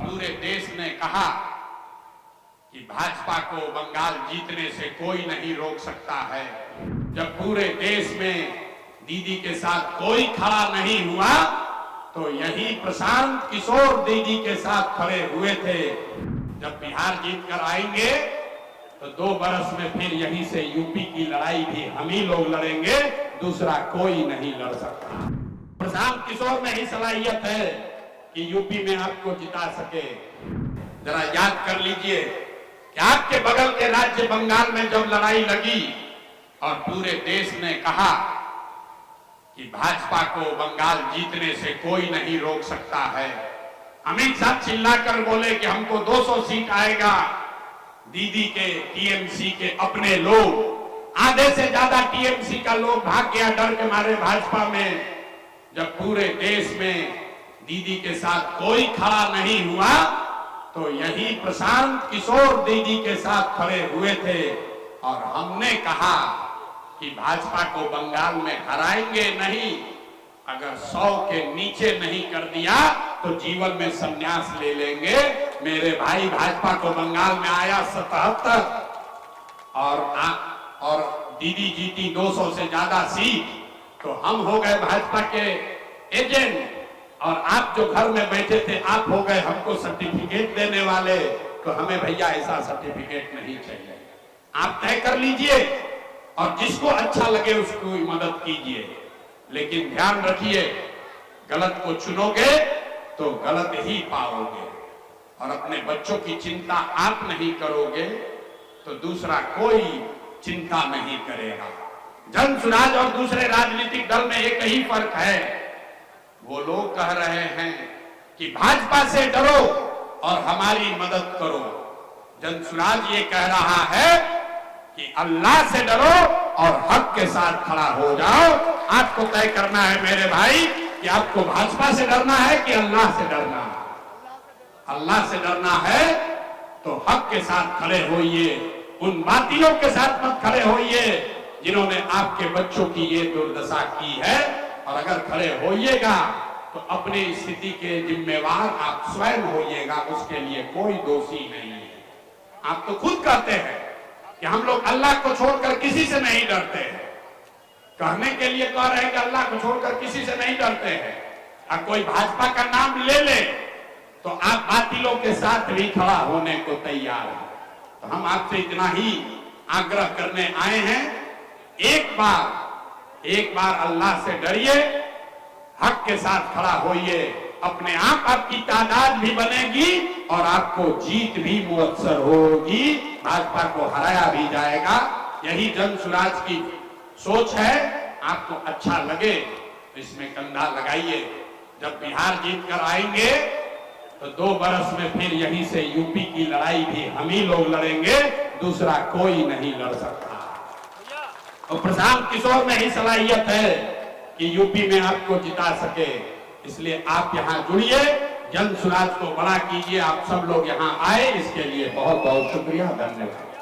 पूरे देश ने कहा कि भाजपा को बंगाल जीतने से कोई नहीं रोक सकता है, जब पूरे देश में दीदी के साथ कोई खड़ा नहीं हुआ तो यही प्रशांत किशोर दीदी के साथ खड़े हुए थे। जब बिहार जीत कर आएंगे तो 2 बरस में फिर यहीं से यूपी की लड़ाई भी हम ही लोग लड़ेंगे, दूसरा कोई नहीं लड़ सकता। प्रशांत किशोर में ही सलाहियत है कि यूपी में आपको जिता सके। जरा याद कर लीजिए कि आपके बगल के राज्य बंगाल में जब लड़ाई लगी और पूरे देश ने कहा कि भाजपा को बंगाल जीतने से कोई नहीं रोक सकता है, अमित शाह चिल्लाकर बोले कि हमको 200 सीट आएगा। दीदी के टीएमसी के अपने लोग, आधे से ज्यादा टीएमसी का लोग भाग गया डर के मारे भाजपा में। जब पूरे देश में दीदी के साथ कोई खड़ा नहीं हुआ तो यही प्रशांत किशोर दीदी के साथ खड़े हुए थे और हमने कहा कि भाजपा को बंगाल में हराएंगे नहीं, अगर 100 के नीचे नहीं कर दिया तो जीवन में संन्यास ले लेंगे। मेरे भाई, भाजपा को बंगाल में आया 77 और दीदी जीती 200 से ज्यादा सीट, तो हम हो गए भाजपा के एजेंट और आप जो घर में बैठे थे आप हो गए हमको सर्टिफिकेट देने वाले। तो हमें भैया ऐसा सर्टिफिकेट नहीं चाहिए। आप तय कर लीजिए और जिसको अच्छा लगे उसको मदद कीजिए, लेकिन ध्यान रखिए गलत को चुनोगे तो गलत ही पाओगे। और अपने बच्चों की चिंता आप नहीं करोगे तो दूसरा कोई चिंता नहीं करेगा। जनसुराज और दूसरे राजनीतिक दल में एक ही फर्क है, वो लोग कह रहे हैं कि भाजपा से डरो और हमारी मदद करो। जनसुराज ये कह रहा है कि अल्लाह से डरो और हक के साथ खड़ा हो जाओ। आपको तय करना है मेरे भाई कि आपको भाजपा से डरना है कि अल्लाह से डरना है। अल्लाह से डरना है तो हक के साथ खड़े होइए, उन बातिलों के साथ मत खड़े होइए जिन्होंने आपके बच्चों की ये दुर्दशा की है। और अगर खड़े होइएगा तो अपनी स्थिति के जिम्मेवार आप स्वयं होइएगा, उसके लिए कोई दोषी नहीं है। आप तो खुद कहते हैं कि हम लोग अल्लाह को छोड़कर किसी से नहीं डरते हैं, कहने के लिए कह रहे हैं कि अल्लाह को छोड़कर किसी से नहीं डरते हैं। अब कोई भाजपा का नाम ले ले तो आप बातिलों के साथ भी खड़ा होने को तैयार हैं। तो हम आपसे इतना ही आग्रह करने आए हैं, एक बार अल्लाह से डरिए, हक के साथ खड़ा होइए, अपने आप आपकी तादाद भी बनेगी और आपको जीत भी मुयस्सर होगी, भाजपा को हराया भी जाएगा। यही जनसुराज की सोच है। आपको अच्छा लगे तो इसमें कंधा लगाइए। जब बिहार जीत कर आएंगे तो 2 बरस में फिर यहीं से यूपी की लड़ाई भी हम ही लोग लड़ेंगे, दूसरा कोई नहीं लड़ सकता। और प्रशांत किशोर में ही सलाहियत है कि यूपी में आपको जिता सके, इसलिए आप यहाँ जुड़िए, जनसुराज को बड़ा कीजिए। आप सब लोग यहाँ आए, इसके लिए बहुत बहुत शुक्रिया, धन्यवाद।